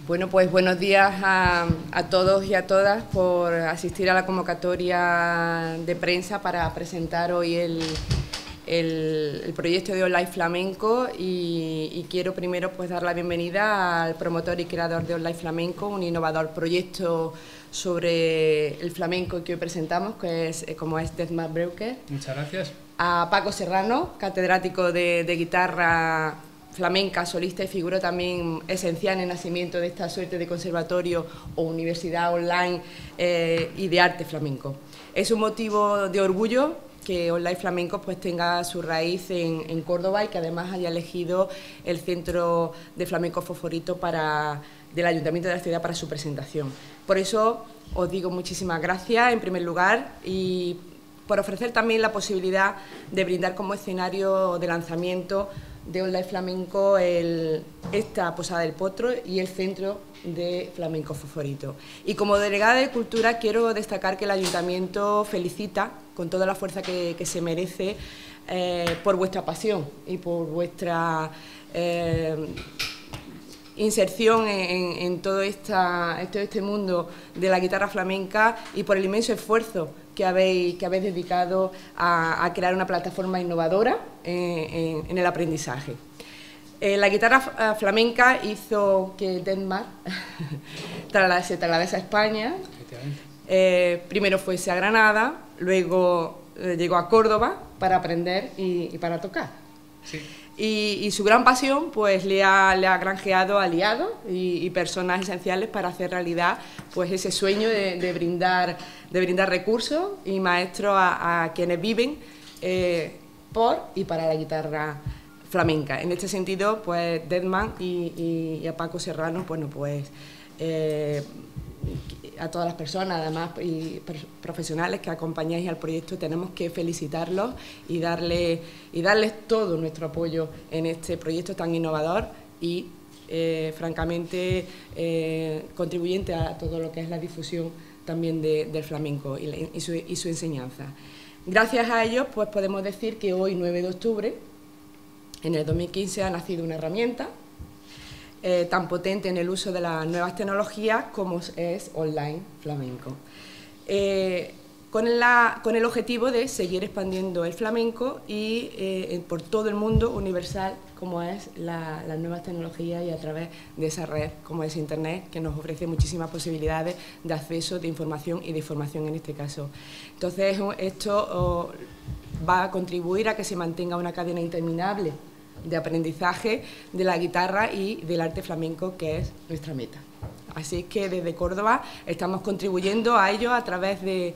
Bueno, pues buenos días a todos y a todas por asistir a la convocatoria de prensa para presentar hoy el proyecto de Online Flamenco y quiero primero pues dar la bienvenida al promotor y creador de Online Flamenco, un innovador proyecto sobre el flamenco que hoy presentamos, que es como es Deadman Breuker. Muchas gracias. A Paco Serrano, catedrático de guitarra flamenca, solista y figura también esencial en el nacimiento de esta suerte de conservatorio o universidad online y de arte flamenco. Es un motivo de orgullo que Online Flamenco pues tenga su raíz en Córdoba y que además haya elegido el Centro de Flamenco Fosforito del Ayuntamiento de la ciudad para su presentación. Por eso os digo muchísimas gracias en primer lugar y por ofrecer también la posibilidad de brindar como escenario de lanzamiento de Online Flamenco esta Posada del Potro y el Centro de Flamenco Fosforito. Y como delegada de Cultura quiero destacar que el Ayuntamiento felicita con toda la fuerza que se merece por vuestra pasión y por vuestra inserción en todo este mundo de la guitarra flamenca y por el inmenso esfuerzo que habéis dedicado a crear una plataforma innovadora en el aprendizaje. La guitarra flamenca hizo que Deadman se trasladase a España, primero fuese a Granada, luego llegó a Córdoba para aprender y para tocar. Sí. Y su gran pasión pues le ha granjeado aliados y personas esenciales para hacer realidad pues ese sueño de brindar recursos y maestros a quienes viven por y para la guitarra flamenca. En este sentido, pues Deadman y a Paco Serrano, bueno, pues a todas las personas, además, y profesionales que acompañáis al proyecto, tenemos que felicitarlos y darles todo nuestro apoyo en este proyecto tan innovador y, francamente, contribuyente a todo lo que es la difusión también del flamenco y su enseñanza. Gracias a ellos, pues podemos decir que hoy, 9 de octubre, en el 2015, ha nacido una herramienta tan potente en el uso de las nuevas tecnologías como es Online Flamenco, con el objetivo de seguir expandiendo el flamenco y por todo el mundo universal como es las nuevas tecnologías y a través de esa red como es Internet, que nos ofrece muchísimas posibilidades de acceso, de información y de formación en este caso. Entonces esto va a contribuir a que se mantenga una cadena interminable de aprendizaje de la guitarra y del arte flamenco, que es nuestra meta. Así que desde Córdoba estamos contribuyendo a ello a través del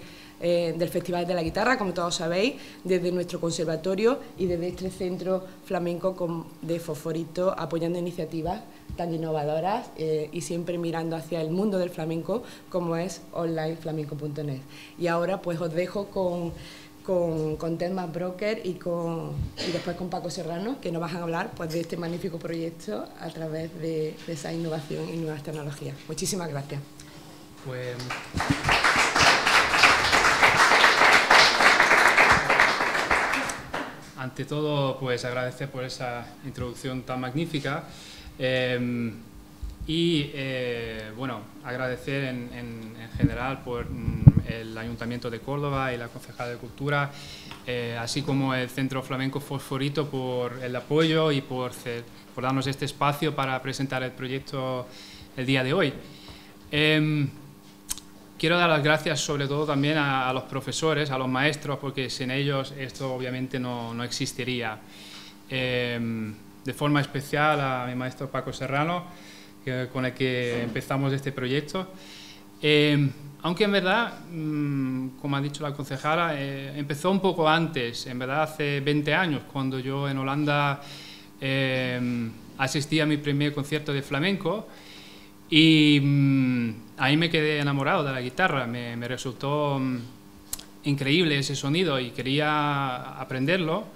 Festival de la Guitarra, como todos sabéis, desde nuestro conservatorio y desde este centro flamenco de Fosforito, apoyando iniciativas tan innovadoras y siempre mirando hacia el mundo del flamenco, como es onlineflamenco.net. Y ahora pues os dejo con Deadman Breuker y después con Paco Serrano, que nos van a hablar pues, de este magnífico proyecto a través de esa innovación y nuevas tecnologías. Muchísimas gracias. Pues, ante todo, pues agradecer por esa introducción tan magnífica bueno, agradecer en general por el Ayuntamiento de Córdoba y la Concejalía de Cultura, así como el Centro Flamenco Fosforito por el apoyo y por darnos este espacio para presentar el proyecto el día de hoy. Quiero dar las gracias sobre todo también a los profesores, a los maestros, porque sin ellos esto obviamente no existiría. De forma especial a mi maestro Paco Serrano, con el que empezamos este proyecto. Aunque en verdad, como ha dicho la concejala, empezó un poco antes, en verdad hace 20 años, cuando yo en Holanda asistí a mi primer concierto de flamenco Y ahí me quedé enamorado de la guitarra, me resultó increíble ese sonido y quería aprenderlo.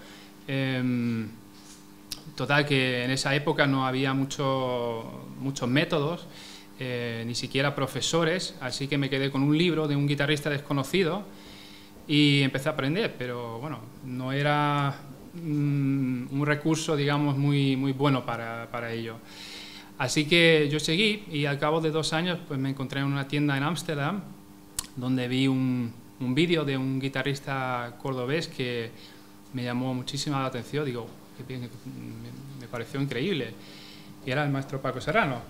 Total, que en esa época no había muchos métodos, ni siquiera profesores, así que me quedé con un libro de un guitarrista desconocido y empecé a aprender, pero bueno, no era un recurso, digamos, muy bueno para ello. Así que yo seguí y al cabo de 2 años pues me encontré en una tienda en Ámsterdam donde vi un vídeo de un guitarrista cordobés que me llamó muchísimo la atención. Digo, qué bien, me pareció increíble. Y era el maestro Paco Serrano.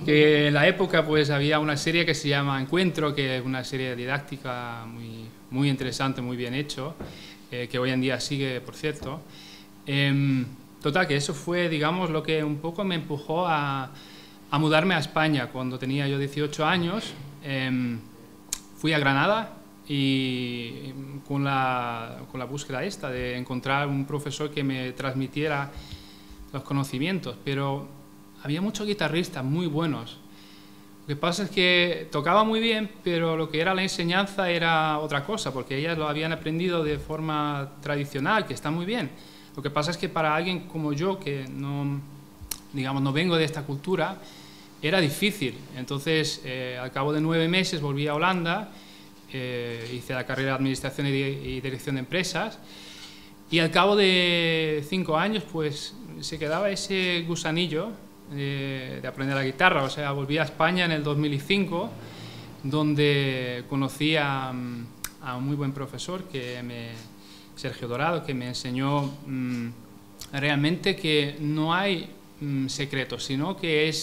Que en la época pues había una serie que se llama Encuentro, que es una serie didáctica muy interesante, muy bien hecho, que hoy en día sigue, por cierto. Total, que eso fue, digamos, lo que un poco me empujó a mudarme a España. Cuando tenía yo 18 años, fui a Granada y con la búsqueda esta de encontrar un profesor que me transmitiera los conocimientos, pero había muchos guitarristas muy buenos. Lo que pasa es que tocaba muy bien, pero lo que era la enseñanza era otra cosa, porque ellas lo habían aprendido de forma tradicional, que está muy bien. Lo que pasa es que para alguien como yo, que no, digamos, no vengo de esta cultura, era difícil. Entonces, al cabo de 9 meses volví a Holanda, hice la carrera de Administración y Dirección de Empresas, y al cabo de 5 años, pues se quedaba ese gusanillo de aprender la guitarra. O sea, volví a España en el 2005, donde conocí a un muy buen profesor, Sergio Dorado, que me enseñó realmente que no hay secretos, sino que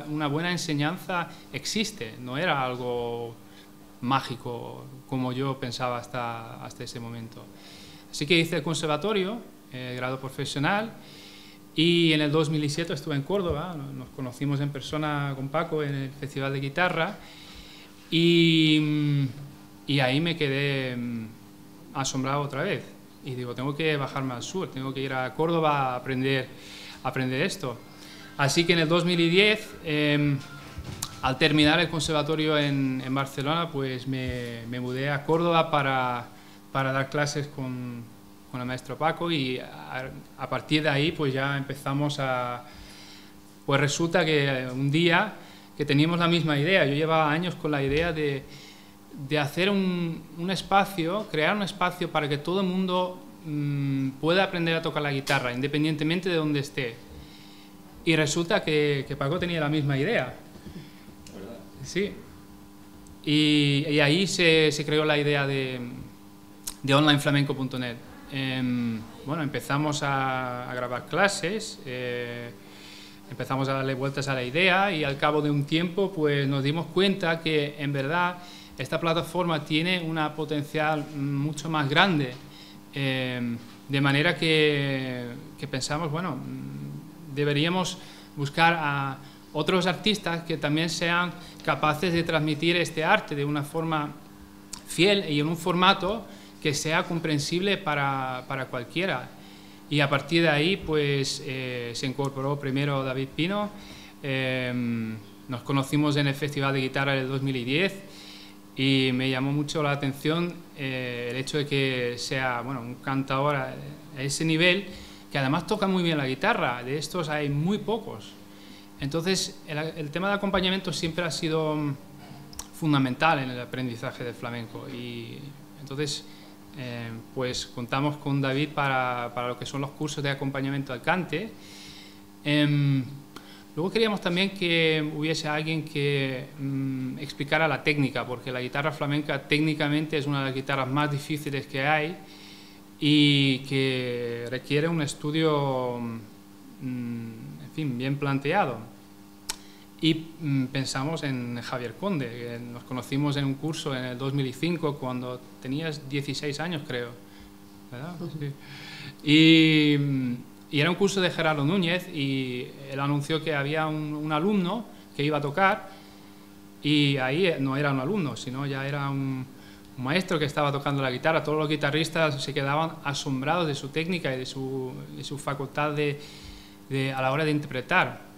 una buena enseñanza existe, no era algo mágico como yo pensaba hasta ese momento. Así que hice el conservatorio, grado profesional, y en el 2007 estuve en Córdoba, nos conocimos en persona con Paco en el Festival de Guitarra, y ahí me quedé asombrado otra vez. Y digo, tengo que bajarme al sur, tengo que ir a Córdoba a aprender esto. Así que en el 2010, al terminar el conservatorio en Barcelona, pues me mudé a Córdoba para dar clases con el maestro Paco, y a partir de ahí pues ya empezamos pues resulta que un día que teníamos la misma idea, yo llevaba años con la idea de hacer un espacio, crear un espacio para que todo el mundo pueda aprender a tocar la guitarra, independientemente de donde esté. Y resulta que Paco tenía la misma idea. Sí. Y ahí se creó la idea de onlineflamenco.net. Bueno, empezamos a grabar clases, empezamos a darle vueltas a la idea, y al cabo de un tiempo pues nos dimos cuenta que en verdad esta plataforma tiene una potencial mucho más grande, de manera que pensamos, bueno, deberíamos buscar a otros artistas que también sean capaces de transmitir este arte de una forma fiel y en un formato que sea comprensible para cualquiera. Y a partir de ahí pues se incorporó primero David Pino, nos conocimos en el Festival de Guitarra del 2010, y me llamó mucho la atención el hecho de que sea, bueno, un cantador a ese nivel, que además toca muy bien la guitarra. De estos hay muy pocos. Entonces el tema de acompañamiento siempre ha sido fundamental en el aprendizaje del flamenco, y entonces pues contamos con David para lo que son los cursos de acompañamiento al cante. Luego queríamos también que hubiese alguien que explicara la técnica, porque la guitarra flamenca técnicamente es una de las guitarras más difíciles que hay y que requiere un estudio, en fin, bien planteado. Y pensamos en Javier Conde, que nos conocimos en un curso en el 2005 cuando tenías 16 años, creo, ¿verdad? Sí. Y era un curso de Gerardo Núñez, y él anunció que había un alumno que iba a tocar, y ahí no era un alumno, sino ya era un maestro que estaba tocando la guitarra. Todos los guitarristas se quedaban asombrados de su técnica y de su facultad a la hora de interpretar.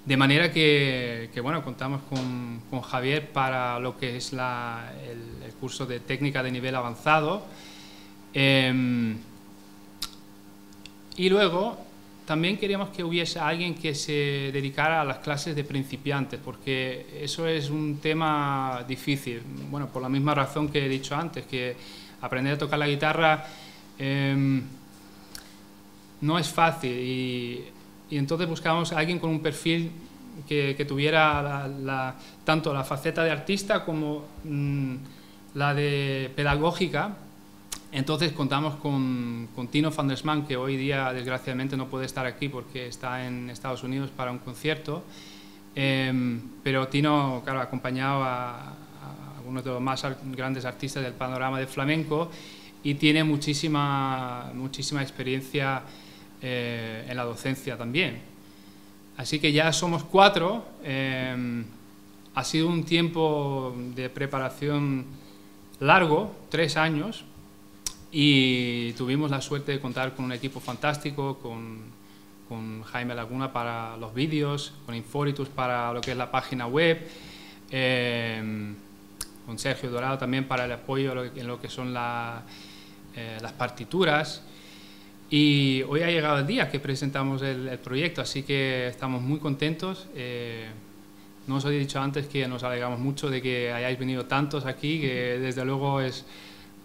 De manera que bueno, contamos con Javier para lo que es el curso de técnica de nivel avanzado. Y luego también queríamos que hubiese alguien que se dedicara a las clases de principiantes, porque eso es un tema difícil. Bueno, por la misma razón que he dicho antes, que aprender a tocar la guitarra no es fácil, y entonces buscábamos a alguien con un perfil que tuviera tanto la faceta de artista como la de pedagógica. Entonces contamos con Tino van der Sman, que hoy día desgraciadamente no puede estar aquí porque está en Estados Unidos para un concierto, pero Tino, claro, ha acompañado a algunos de los más grandes artistas del panorama del flamenco y tiene muchísima experiencia en la docencia también. Así que ya somos 4. Ha sido un tiempo de preparación largo, 3 años, y tuvimos la suerte de contar con un equipo fantástico, con Jaime Laguna para los vídeos, con Inforitus para lo que es la página web, con Sergio Dorado también para el apoyo en lo que son las partituras. Y hoy ha llegado el día que presentamos el proyecto, así que estamos muy contentos. No os he dicho antes que nos alegramos mucho de que hayáis venido tantos aquí, que desde luego es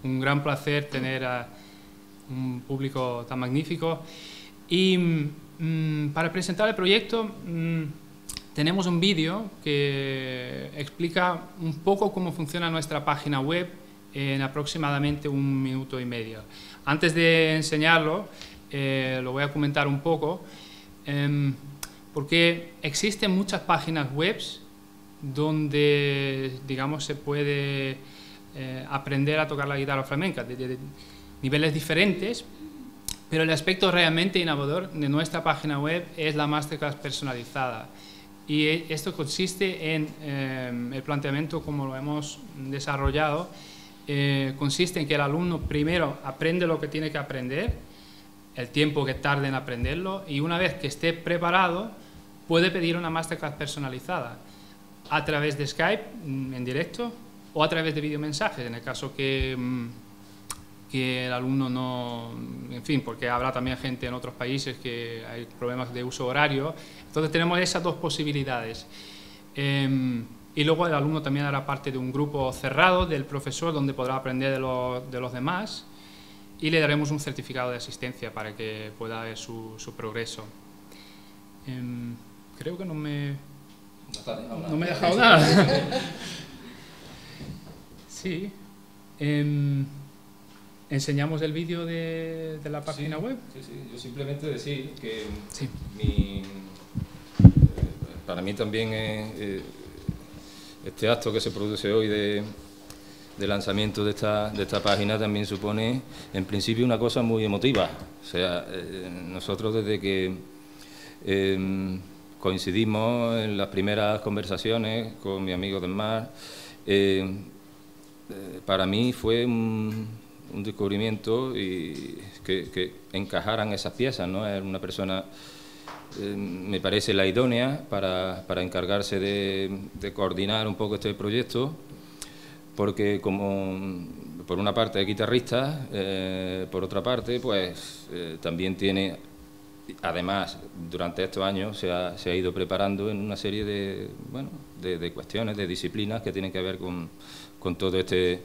un gran placer tener a un público tan magnífico. Y para presentar el proyecto tenemos un vídeo que explica un poco cómo funciona nuestra página web en aproximadamente 1 minuto y medio. Antes de enseñarlo, lo voy a comentar un poco, porque existen muchas páginas web donde, digamos, se puede aprender a tocar la guitarra flamenca de niveles diferentes, pero el aspecto realmente innovador de nuestra página web es la masterclass personalizada. Y esto consiste en el planteamiento como lo hemos desarrollado. Consiste en que el alumno primero aprende lo que tiene que aprender, el tiempo que tarde en aprenderlo, y una vez que esté preparado puede pedir una masterclass personalizada a través de Skype en directo o a través de videomensajes, en el caso que el alumno no, en fin, porque habrá también gente en otros países que hay problemas de uso horario. Entonces tenemos esas dos posibilidades. Y luego el alumno también hará parte de un grupo cerrado del profesor donde podrá aprender de los demás, y le daremos un certificado de asistencia para que pueda ver su progreso. Creo que no me he dejado nada. Sí. ¿Enseñamos el vídeo de la página web? Sí, sí. Yo simplemente decir que sí. Para mí también este acto que se produce hoy de lanzamiento de esta página también supone, en principio, una cosa muy emotiva. O sea, nosotros desde que coincidimos en las primeras conversaciones con mi amigo Desmar, para mí fue un descubrimiento y que encajaran esas piezas, ¿no? Es una persona, me parece, la idónea para encargarse de coordinar un poco este proyecto, porque como por una parte es guitarrista, por otra parte pues también tiene, además durante estos años se ha ido preparando en una serie de cuestiones, de disciplinas que tienen que ver con todo este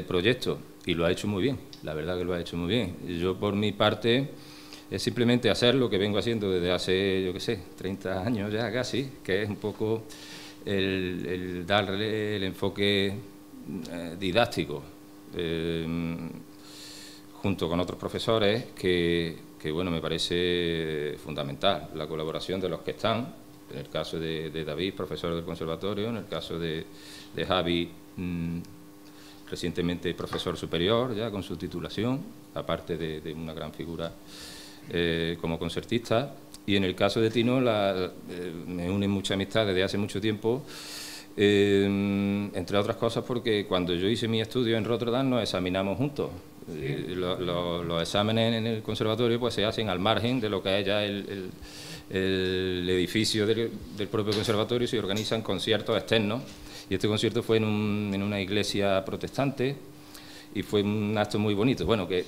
proyecto, y lo ha hecho muy bien, la verdad que lo ha hecho muy bien. Yo por mi parte es simplemente hacer lo que vengo haciendo desde hace, yo qué sé, 30 años ya casi, que es un poco el darle el enfoque didáctico, junto con otros profesores, que bueno, me parece fundamental la colaboración de los que están, en el caso de David, profesor del conservatorio, en el caso de Javi, recientemente profesor superior, ya con su titulación, aparte de una gran figura como concertista. Y en el caso de Tino, me une mucha amistad desde hace mucho tiempo, entre otras cosas porque cuando yo hice mi estudio en Rotterdam nos examinamos juntos. Los exámenes en el conservatorio pues se hacen al margen de lo que es ya el edificio del propio conservatorio se organizan conciertos externos, y este concierto fue en una iglesia protestante, y fue un acto muy bonito. Bueno, que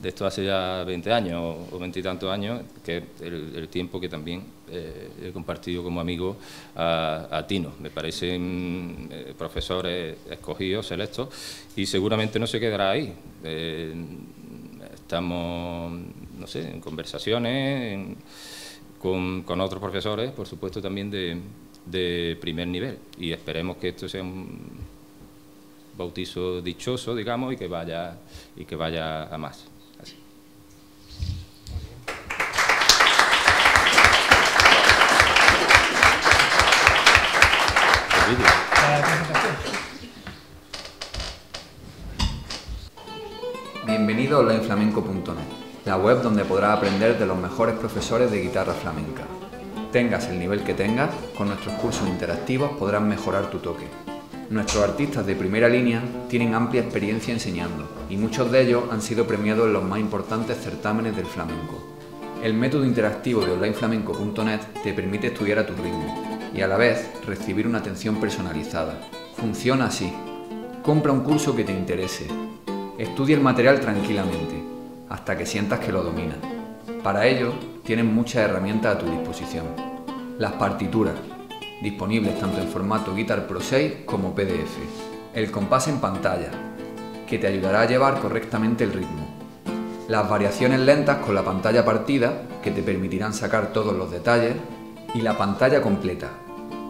de esto hace ya 20 años o 20 y tantos años, que es el tiempo que también he compartido como amigo a Tino. Me parecen profesores escogidos, selectos, y seguramente no se quedará ahí. Estamos, no sé, en conversaciones con otros profesores, por supuesto también de primer nivel, y esperemos que esto sea un bautizo dichoso, digamos, y que vaya a más. Así. Bienvenido a onlineflamenco.net, la web donde podrás aprender de los mejores profesores de guitarra flamenca. Tengas el nivel que tengas, con nuestros cursos interactivos podrás mejorar tu toque. Nuestros artistas de primera línea tienen amplia experiencia enseñando, y muchos de ellos han sido premiados en los más importantes certámenes del flamenco. El método interactivo de onlineflamenco.net te permite estudiar a tu ritmo y a la vez recibir una atención personalizada. Funciona así: compra un curso que te interese, estudia el material tranquilamente, hasta que sientas que lo dominas. Para ello, tienes muchas herramientas a tu disposición. Las partituras, disponibles tanto en formato Guitar Pro 6 como PDF. El compás en pantalla, que te ayudará a llevar correctamente el ritmo. Las variaciones lentas con la pantalla partida, que te permitirán sacar todos los detalles. Y la pantalla completa,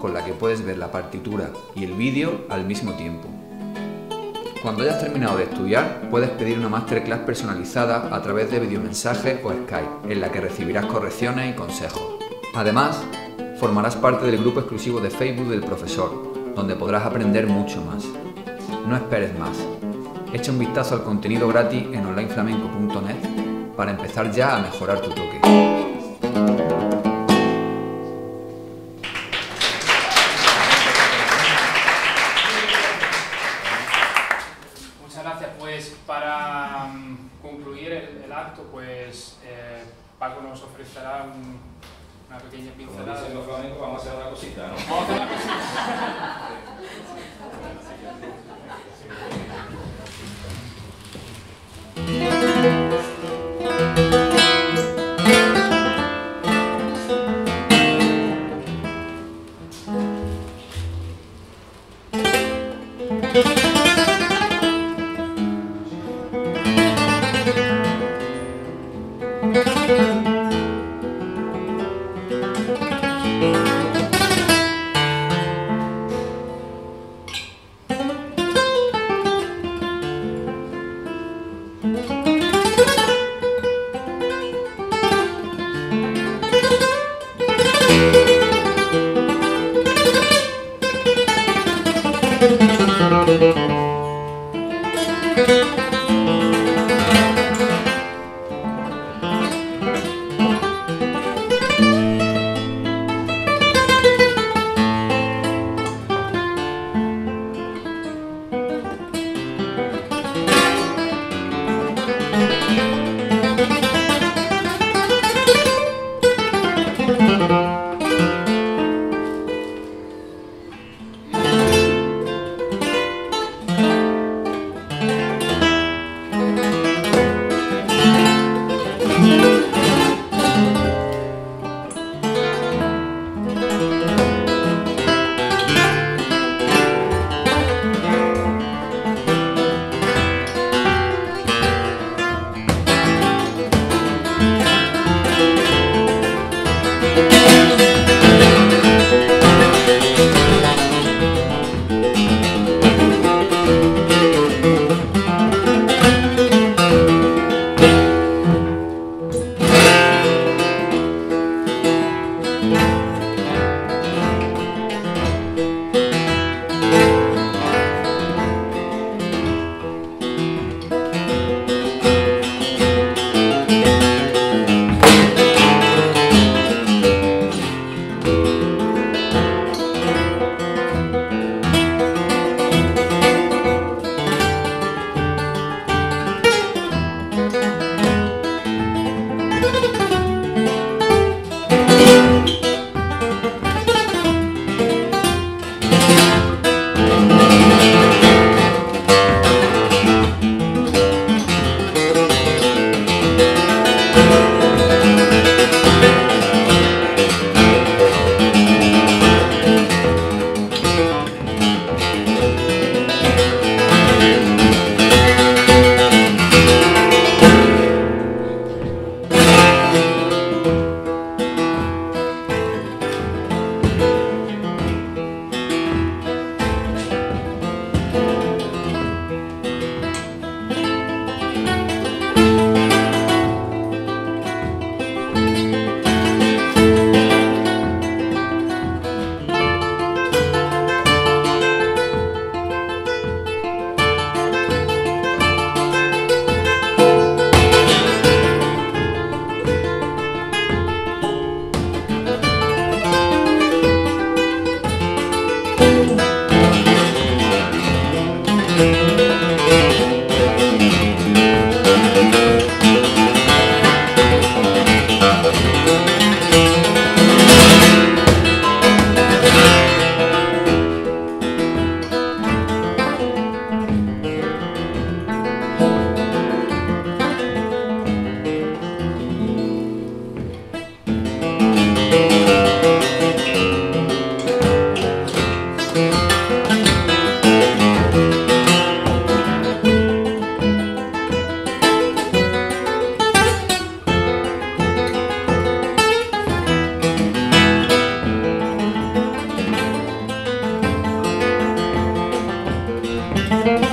con la que puedes ver la partitura y el vídeo al mismo tiempo. Cuando hayas terminado de estudiar, puedes pedir una masterclass personalizada a través de videomensajes o Skype, en la que recibirás correcciones y consejos. Además, formarás parte del grupo exclusivo de Facebook del profesor, donde podrás aprender mucho más. No esperes más. Echa un vistazo al contenido gratis en onlineflamenco.net para empezar ya a mejorar tu toque. Muchas gracias. Pues para concluir el acto, pues Paco nos ofrecerá una pequeña pincelada. Como dicen los flamencos, vamos a hacer una cosita, ¿no? Vamos a hacer una cosita.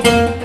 Música